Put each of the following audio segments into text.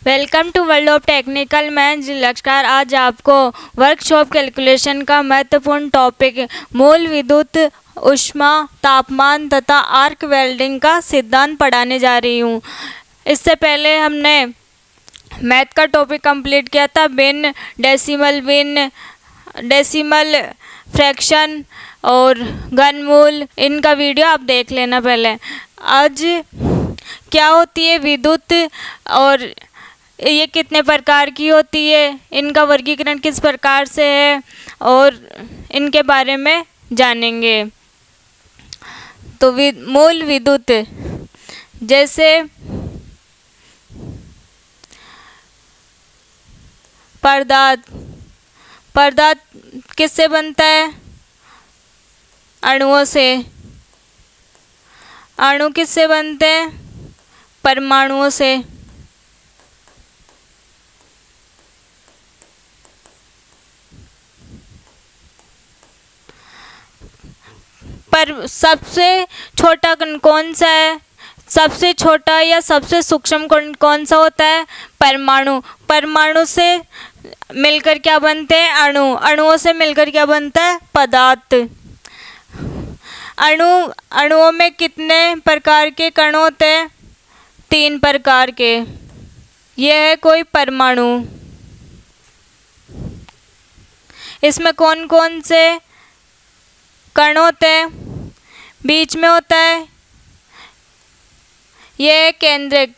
Welcome to world of technical. मैं लक्ष्कार आज आपको वर्कशॉप कैलकुलेशन का महत्वपूर्ण टॉपिक मूल विद्युत ऊष्मा तापमान तथा आर्क वेल्डिंग का सिद्धांत पढ़ाने जा रही हूँ। इससे पहले हमने मैथ का टॉपिक कंप्लीट किया था, बिन डेसिमल फ्रैक्शन और घनमूल। इनका वीडियो आप देख लेना पहले। आज क्या होती है विद्युत और ये कितने प्रकार की होती है, इनका वर्गीकरण किस प्रकार से है और इनके बारे में जानेंगे। तो मूल विद्युत जैसे पदार्थ किससे बनता है? अणुओं से। अणु किससे बनते हैं? परमाणुओं से। पर सबसे छोटा कण कौन सा है? सबसे छोटा या सबसे सूक्ष्म कण कौन सा होता है? परमाणु। परमाणु से मिलकर क्या बनते हैं? अणु। अणुओं से मिलकर क्या बनता है? पदार्थ। अणुओं में कितने प्रकार के कण होते हैं? 3 प्रकार के। यह है कोई परमाणु। इसमें कौन कौन से कण होते हैं? बीच में होता है यह केंद्रक।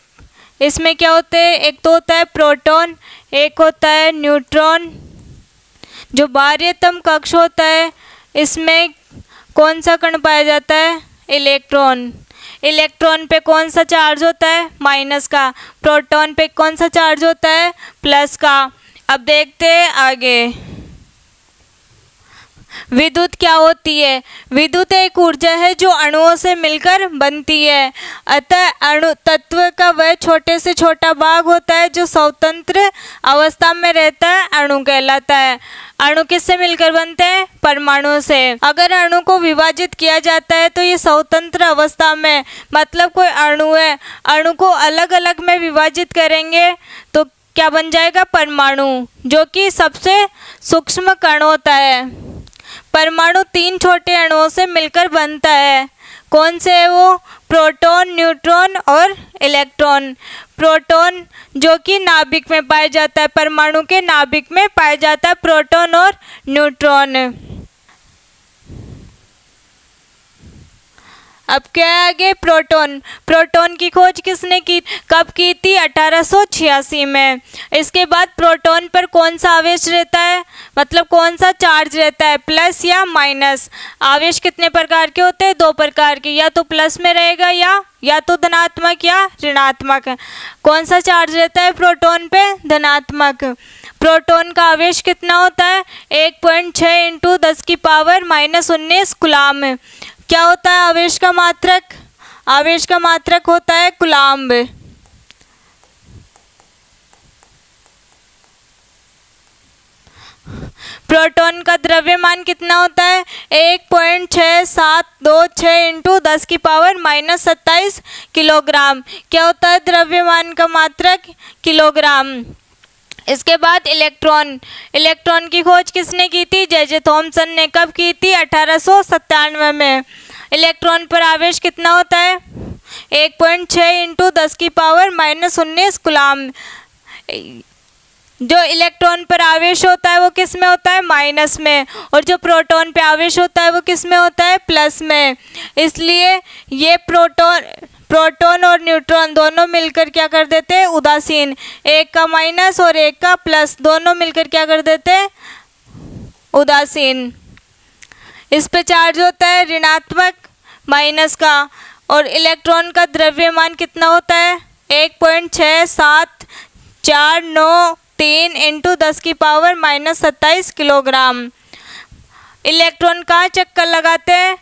इसमें क्या होते हैं? एक तो होता है प्रोटॉन, एक होता है न्यूट्रॉन। जो बाह्यतम कक्ष होता है इसमें कौन सा कण पाया जाता है? इलेक्ट्रॉन। इलेक्ट्रॉन पे कौन सा चार्ज होता है? माइनस का। प्रोटॉन पे कौन सा चार्ज होता है? प्लस का। अब देखते हैं आगे। विद्युत क्या होती है? विद्युत एक ऊर्जा है जो अणुओं से मिलकर बनती है। अतः अणु तत्व का वह छोटे से छोटा भाग होता है जो स्वतंत्र अवस्था में रहता है, अणु कहलाता है। अणु किससे मिलकर बनते हैं? परमाणु से। अगर अणु को विभाजित किया जाता है तो ये स्वतंत्र अवस्था में, मतलब कोई अणु है, अणु को अलग अलग में विभाजित करेंगे तो क्या बन जाएगा? परमाणु, जो कि सबसे सूक्ष्म कण होता है। परमाणु 3 छोटे अणुओं से मिलकर बनता है। कौन से है वो? प्रोटॉन, न्यूट्रॉन और इलेक्ट्रॉन। प्रोटॉन जो कि नाभिक में पाया जाता है, परमाणु के नाभिक में पाया जाता है प्रोटॉन और न्यूट्रॉन। अब क्या है आगे? प्रोटॉन। प्रोटॉन की खोज किसने की? कब की थी? 1886 में। इसके बाद प्रोटॉन पर कौन सा आवेश रहता है, मतलब कौन सा चार्ज रहता है? प्लस या माइनस। आवेश कितने प्रकार के होते हैं? 2 प्रकार के, या तो प्लस में रहेगा या तो धनात्मक या ऋणात्मक। कौन सा चार्ज रहता है प्रोटॉन पे? धनात्मक। प्रोटॉन का आवेश कितना होता है? 1.6 × 10⁻⁻19 कूलाम। क्या होता है आवेश का मात्रक? आवेश का मात्रक होता है कूलाम्ब। प्रोटॉन का द्रव्यमान कितना होता है? 1.6726 × 10⁻⁻27 किलोग्राम। क्या होता है द्रव्यमान का मात्रक? किलोग्राम। इसके बाद इलेक्ट्रॉन। इलेक्ट्रॉन की खोज किसने की थी? जे थॉमसन ने। कब की थी? 1897 में। इलेक्ट्रॉन पर आवेश कितना होता है? 1.6 × 10⁻⁻19 कूलाम। जो इलेक्ट्रॉन पर आवेश होता है वो किस में होता है? माइनस में। और जो प्रोटॉन पे आवेश होता है वो किस में होता है? प्लस में। इसलिए ये प्रोटॉन और न्यूट्रॉन दोनों मिलकर क्या कर देते हैं? उदासीन। एक का माइनस और एक का प्लस, दोनों मिलकर क्या कर देते हैं? उदासीन। इस पे चार्ज होता है ऋणात्मक, माइनस का। और इलेक्ट्रॉन का द्रव्यमान कितना होता है? 1.67493 × 10⁻⁻27 किलोग्राम। इलेक्ट्रॉन कहाँ चक्कर लगाते हैं?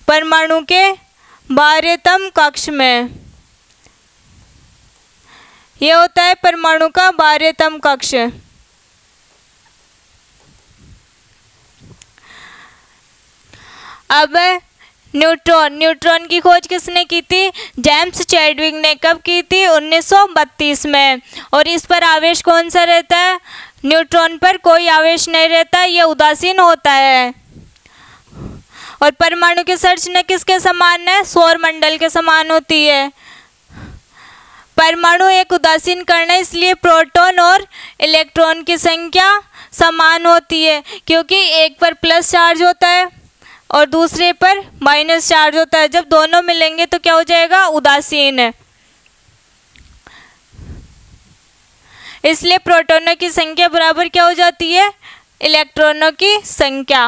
परमाणु के बाह्यतम कक्ष में। यह होता है परमाणु का बाह्यतम कक्ष। अब न्यूट्रॉन की खोज किसने की थी? जेम्स चैडविक ने। कब की थी? 1932 में। और इस पर आवेश कौन सा रहता है? न्यूट्रॉन पर कोई आवेश नहीं रहता, यह उदासीन होता है। और परमाणु की संरचना किसके समान है? सौरमंडल के समान होती है। परमाणु एक उदासीन कण है, इसलिए प्रोटॉन और इलेक्ट्रॉन की संख्या समान होती है, क्योंकि एक पर प्लस चार्ज होता है और दूसरे पर माइनस चार्ज होता है। जब दोनों मिलेंगे तो क्या हो जाएगा? उदासीन है। इसलिए प्रोटॉनों की संख्या बराबर क्या हो जाती है? इलेक्ट्रॉनों की संख्या।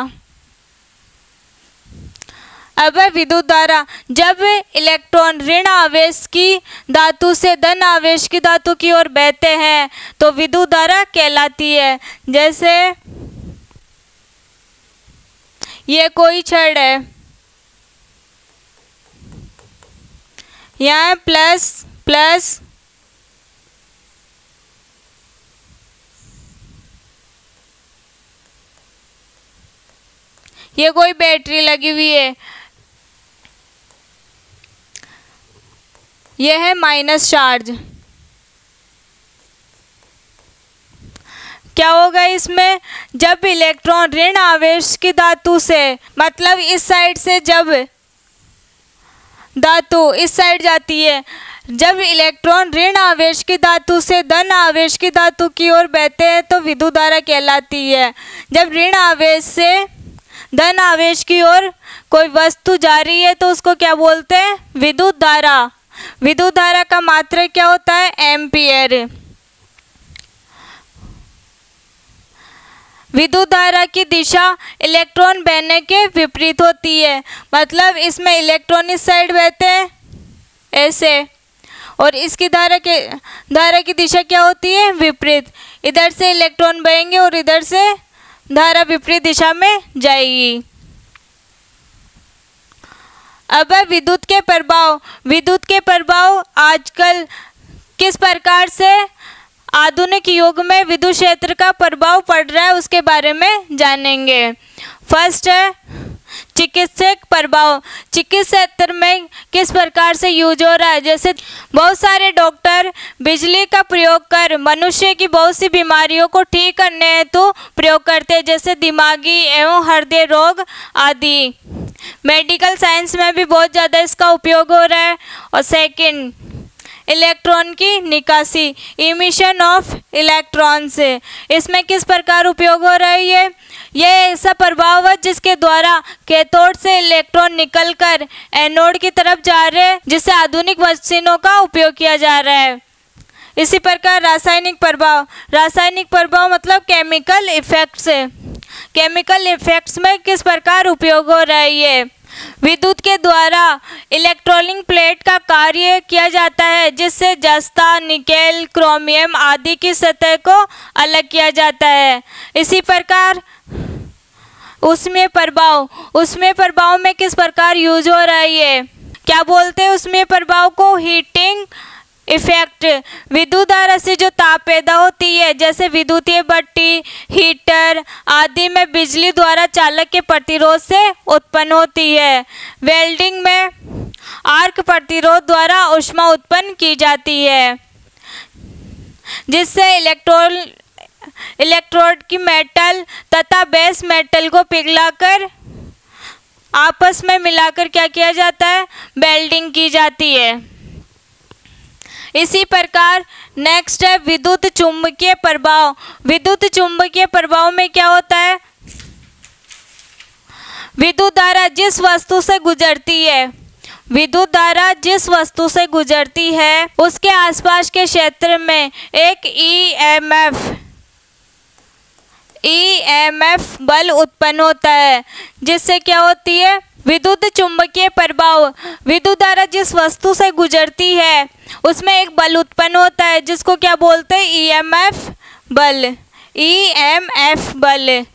अब विद्युत धारा, जब इलेक्ट्रॉन ऋण आवेश की धातु से धन आवेश की धातु की ओर बहते हैं तो विद्युत धारा कहलाती है। जैसे ये कोई छड़ है, यहाँ प्लस प्लस, ये कोई बैटरी लगी हुई है, यह है माइनस चार्ज। क्या होगा इसमें? जब इलेक्ट्रॉन ऋण आवेश की धातु से, मतलब इस साइड से जब धातु इस साइड जाती है, जब इलेक्ट्रॉन ऋण आवेश की धातु से धन आवेश की धातु की ओर बहते हैं तो विद्युत धारा कहलाती है। जब ऋण आवेश से धन आवेश की ओर कोई वस्तु जा रही है तो उसको क्या बोलते हैं? विद्युत धारा। विद्युत धारा का मात्रक क्या होता है? एम्पियर। विद्युत धारा की दिशा इलेक्ट्रॉन बहने के विपरीत होती है, मतलब इसमें इलेक्ट्रॉन इस साइड बहते हैं ऐसे, और इसकी धारा की दिशा क्या होती है? विपरीत। इधर से इलेक्ट्रॉन बहेंगे और इधर से धारा विपरीत दिशा में जाएगी। अब विद्युत के प्रभाव। विद्युत के प्रभाव आजकल किस प्रकार से आधुनिक युग में विद्युत क्षेत्र का प्रभाव पड़ रहा है उसके बारे में जानेंगे। फर्स्ट है चिकित्सक प्रभाव। चिकित्सा क्षेत्र में किस प्रकार से यूज हो रहा है? जैसे बहुत सारे डॉक्टर बिजली का प्रयोग कर मनुष्य की बहुत सी बीमारियों को ठीक करने हेतु प्रयोग करते हैं, जैसे दिमागी एवं हृदय रोग आदि। मेडिकल साइंस में भी बहुत ज़्यादा इसका उपयोग हो रहा है। और सेकंड, इलेक्ट्रॉन की निकासी, इमिशन ऑफ इलेक्ट्रॉन्स। इसमें किस प्रकार उपयोग हो रहा है? यह ऐसा प्रभाव है जिसके द्वारा कैथोड से इलेक्ट्रॉन निकलकर एनोड की तरफ जा रहे हैं, जिससे आधुनिक मशीनों का उपयोग किया जा रहा है। इसी प्रकार रासायनिक प्रभाव। रासायनिक प्रभाव मतलब केमिकल इफेक्ट्स। केमिकल इफेक्ट्स में किस प्रकार उपयोग हो रहा है? ये विद्युत के द्वारा इलेक्ट्रोलिक प्लेट का कार्य किया जाता है, जिससे जस्ता, निकेल, क्रोमियम आदि की सतह को अलग किया जाता है। इसी प्रकार उष्मीय प्रभाव। उष्मीय प्रभाव में किस प्रकार यूज हो रहा है? ये क्या बोलते हैं उष्मीय प्रभाव को? Heating effect. विद्युत धारा से जो ताप पैदा होती है, जैसे विद्युतीय भट्टी, हीटर आदि में बिजली द्वारा चालक के प्रतिरोध से उत्पन्न होती है। वेल्डिंग में आर्क प्रतिरोध द्वारा ऊष्मा उत्पन्न की जाती है, जिससे इलेक्ट्रोड की मेटल तथा बेस मेटल को पिघलाकर आपस में मिलाकर क्या किया जाता है? वेल्डिंग की जाती है। इसी प्रकार नेक्स्ट है विद्युत चुंबकीय प्रभाव। विद्युत चुंबकीय प्रभाव में क्या होता है? विद्युत धारा जिस वस्तु से गुजरती है, विद्युत धारा जिस वस्तु से गुजरती है उसके आसपास के क्षेत्र में एक ईएमएफ बल उत्पन्न होता है, जिससे क्या होती है? विद्युत चुंबकीय प्रभाव। विद्युत धारा जिस वस्तु से गुजरती है उसमें एक बल उत्पन्न होता है, जिसको क्या बोलते हैं? ईएमएफ बल। ईएमएफ बल,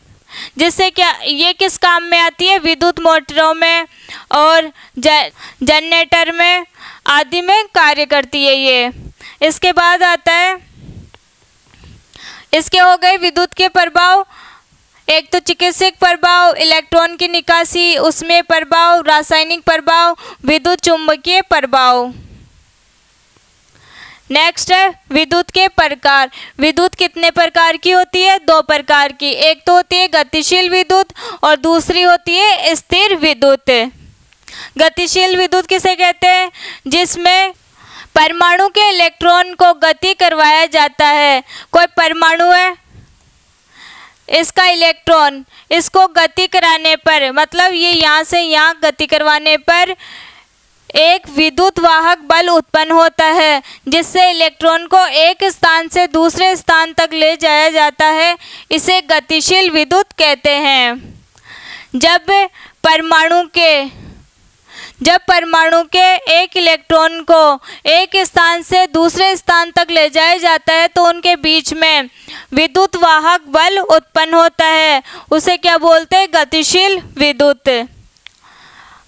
जिससे क्या ये किस काम में आती है? विद्युत मोटरों में और जनरेटर में आदि में कार्य करती है ये। इसके बाद आता है, इसके हो गए विद्युत के प्रभाव। एक तो चिकित्सक प्रभाव, इलेक्ट्रॉन की निकासी, उसमें प्रभाव, रासायनिक प्रभाव, विद्युत चुंबकीय प्रभाव। नेक्स्ट है विद्युत के प्रकार। विद्युत कितने प्रकार की होती है? 2 प्रकार की। एक तो होती है गतिशील विद्युत और दूसरी होती है स्थिर विद्युत। गतिशील विद्युत किसे कहते हैं? जिसमें परमाणु के इलेक्ट्रॉन को गति करवाया जाता है। कोई परमाणु है, इसका इलेक्ट्रॉन, इसको गति कराने पर, मतलब ये यहाँ से यहाँ गति करवाने पर एक विद्युत वाहक बल उत्पन्न होता है, जिससे इलेक्ट्रॉन को एक स्थान से दूसरे स्थान तक ले जाया जाता है। इसे गतिशील विद्युत कहते हैं। जब परमाणु के एक इलेक्ट्रॉन को एक स्थान से दूसरे स्थान तक ले जाया जाता है तो उनके बीच में विद्युत वाहक बल उत्पन्न होता है। उसे क्या बोलते हैं? गतिशील विद्युत।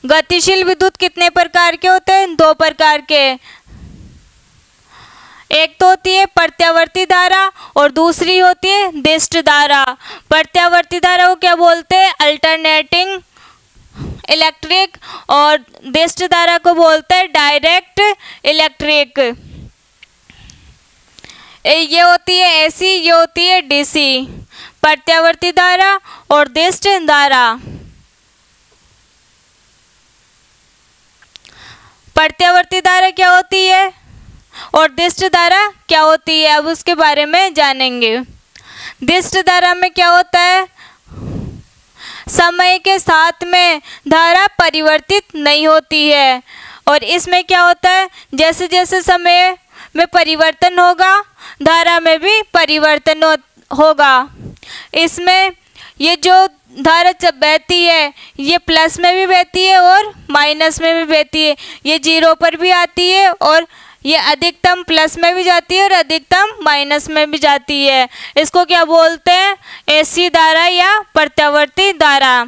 गतिशील विद्युत कितने प्रकार के होते हैं? 2 प्रकार के। एक तो होती है प्रत्यावर्ती धारा और दूसरी होती है दिष्ट धारा। प्रत्यावर्ती धारा को क्या बोलते हैं? Alternating electric. और दिष्ट धारा को बोलते हैं डायरेक्ट इलेक्ट्रिक। ये होती है एसी, ये होती है डीसी। प्रत्यावर्ती धारा और दिष्ट धारा। प्रत्यावर्ती धारा क्या होती है और दिष्ट धारा क्या होती है, अब उसके बारे में जानेंगे। दिष्ट धारा में क्या होता है? समय के साथ में धारा परिवर्तित नहीं होती है। और इसमें क्या होता है? जैसे जैसे समय में परिवर्तन होगा, धारा में भी परिवर्तन होगा। इसमें ये जो धारा जब बहती है, ये प्लस में भी बहती है और माइनस में भी बहती है। ये 0 पर भी आती है और ये अधिकतम प्लस में भी जाती है और अधिकतम माइनस में भी जाती है। इसको क्या बोलते हैं? एसी धारा या प्रत्यावर्ती धारा।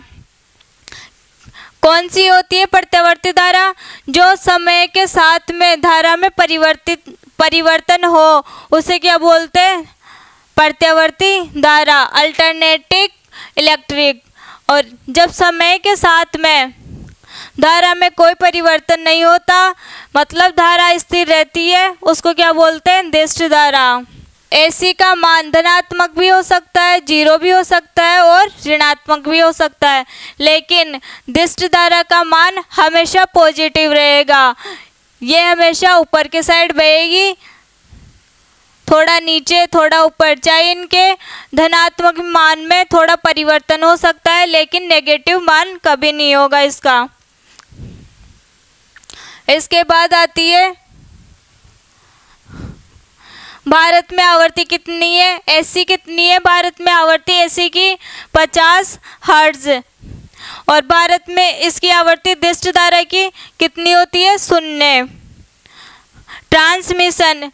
कौन सी होती है प्रत्यावर्ती धारा? जो समय के साथ में धारा में परिवर्तन हो, उसे क्या बोलते हैं? प्रत्यावर्ती धारा, अल्टरनेटिंग इलेक्ट्रिक। और जब समय के साथ में धारा में कोई परिवर्तन नहीं होता, मतलब धारा स्थिर रहती है, उसको क्या बोलते हैं? दिष्ट धारा। एसी का मान धनात्मक भी हो सकता है, 0 भी हो सकता है और ऋणात्मक भी हो सकता है, लेकिन दिष्ट धारा का मान हमेशा पॉजिटिव रहेगा। ये हमेशा ऊपर के साइड बहेगी, थोड़ा नीचे थोड़ा ऊपर, चाहे इनके धनात्मक मान में थोड़ा परिवर्तन हो सकता है लेकिन नेगेटिव मान कभी नहीं होगा इसका। इसके बाद आती है भारत में आवृत्ति कितनी है? एसी कितनी है भारत में? आवृत्ति एसी की 50 हर्ट्ज। और भारत में इसकी आवृत्ति दिष्ट धारा की कितनी होती है? 0। ट्रांसमिशन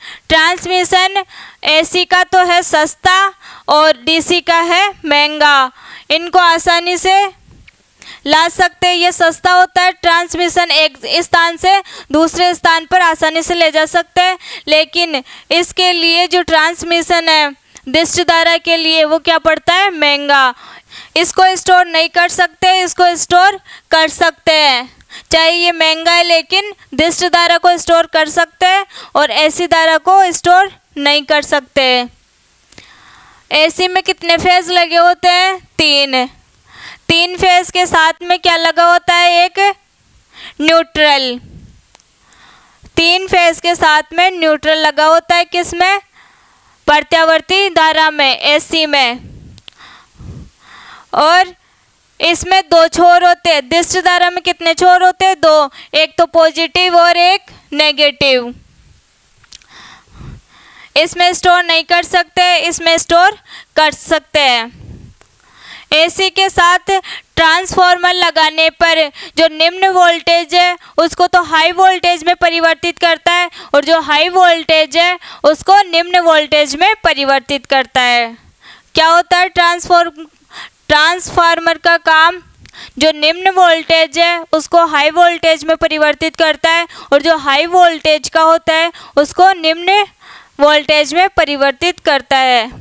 एसी का तो है सस्ता और डीसी का है महंगा। इनको आसानी से ला सकते हैं, ये सस्ता होता है। ट्रांसमिशन एक स्थान से दूसरे स्थान पर आसानी से ले जा सकते हैं, लेकिन इसके लिए जो ट्रांसमिशन है दिष्ट धारा के लिए वो क्या पड़ता है? महंगा। इसको स्टोर नहीं कर सकते, इसको स्टोर कर सकते हैं। चाहे ये महंगा है लेकिन दिष्ट धारा को स्टोर कर सकते हैं और एसी धारा को स्टोर नहीं कर सकते। एसी में कितने फेज लगे होते हैं? 3 फेज के साथ में क्या लगा होता है? एक न्यूट्रल। 3 फेज के साथ में न्यूट्रल लगा होता है। किसमें? प्रत्यावर्ती धारा में, एसी में। और इसमें 2 छोर होते हैं। दिष्ट धारा में कितने छोर होते हैं? 2, एक तो पॉजिटिव और एक नेगेटिव। इसमें स्टोर नहीं कर सकते, इसमें स्टोर कर सकते हैं। एसी के साथ ट्रांसफॉर्मर लगाने पर जो निम्न वोल्टेज है उसको तो हाई वोल्टेज में परिवर्तित करता है और जो हाई वोल्टेज है उसको निम्न वोल्टेज में परिवर्तित करता है। क्या होता है? ट्रांसफार्मर का काम जो निम्न वोल्टेज है उसको हाई वोल्टेज में परिवर्तित करता है और जो हाई वोल्टेज का होता है उसको निम्न वोल्टेज में परिवर्तित करता है।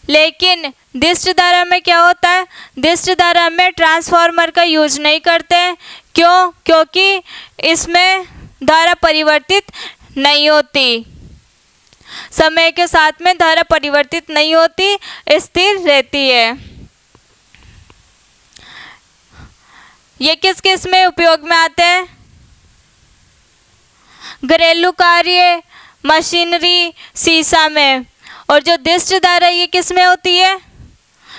लेकिन दिष्ट धारा में क्या होता है, दिष्ट धारा में ट्रांसफार्मर का यूज नहीं करते हैं। क्यों? क्योंकि इसमें धारा परिवर्तित नहीं होती, समय के साथ में धारा परिवर्तित नहीं होती, स्थिर रहती है। ये किस किस में उपयोग में आते हैं? घरेलू कार्य, मशीनरी, शीशा में। और जो दिष्ट धारा ये किस में होती है?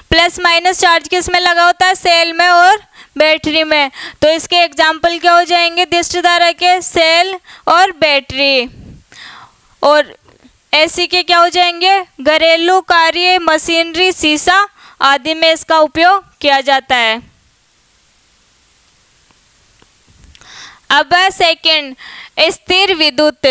प्लस माइनस चार्ज किस में लगा होता है? सेल में और बैटरी में। तो इसके एग्जाम्पल क्या हो जाएंगे दिष्ट धारा के? सेल और बैटरी। और एसी के क्या हो जाएंगे? घरेलू कार्य, मशीनरी, शीशा आदि में इसका उपयोग किया जाता है। अब सेकंड, स्थिर विद्युत।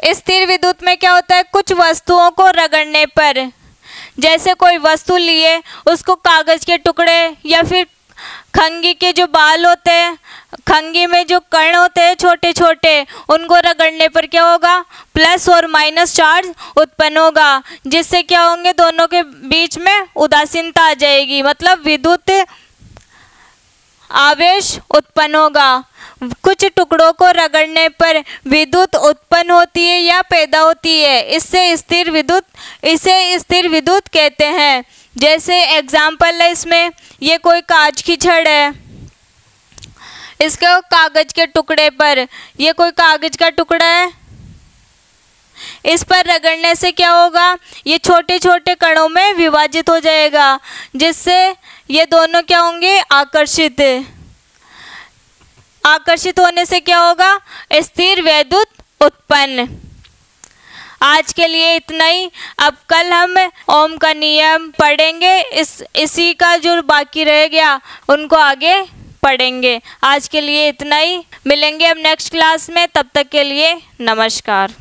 स्थिर विद्युत में क्या होता है? कुछ वस्तुओं को रगड़ने पर, जैसे कोई वस्तु लिए, उसको कागज के टुकड़े या फिर खंगी के जो बाल होते हैं, खंगी में जो कण होते हैं छोटे छोटे, उनको रगड़ने पर क्या होगा? प्लस और माइनस चार्ज उत्पन्न होगा, जिससे क्या होंगे? दोनों के बीच में उदासीनता आ जाएगी, मतलब विद्युत आवेश उत्पन्न होगा। कुछ टुकड़ों को रगड़ने पर विद्युत उत्पन्न होती है या पैदा होती है, इसे स्थिर विद्युत कहते हैं। जैसे एग्जाम्पल है इसमें, ये कोई कांच की छड़ है, इसके कागज के टुकड़े पर, ये कोई कागज का टुकड़ा है, इस पर रगड़ने से क्या होगा? ये छोटे छोटे कणों में विभाजित हो जाएगा, जिससे ये दोनों क्या होंगे? आकर्षित होने से क्या होगा? स्थिर विद्युत उत्पन्न। आज के लिए इतना ही। अब कल हम ओम का नियम पढ़ेंगे, इसी का जो बाकी रह गया उनको आगे पढ़ेंगे। आज के लिए इतना ही, मिलेंगे अब नेक्स्ट क्लास में, तब तक के लिए नमस्कार।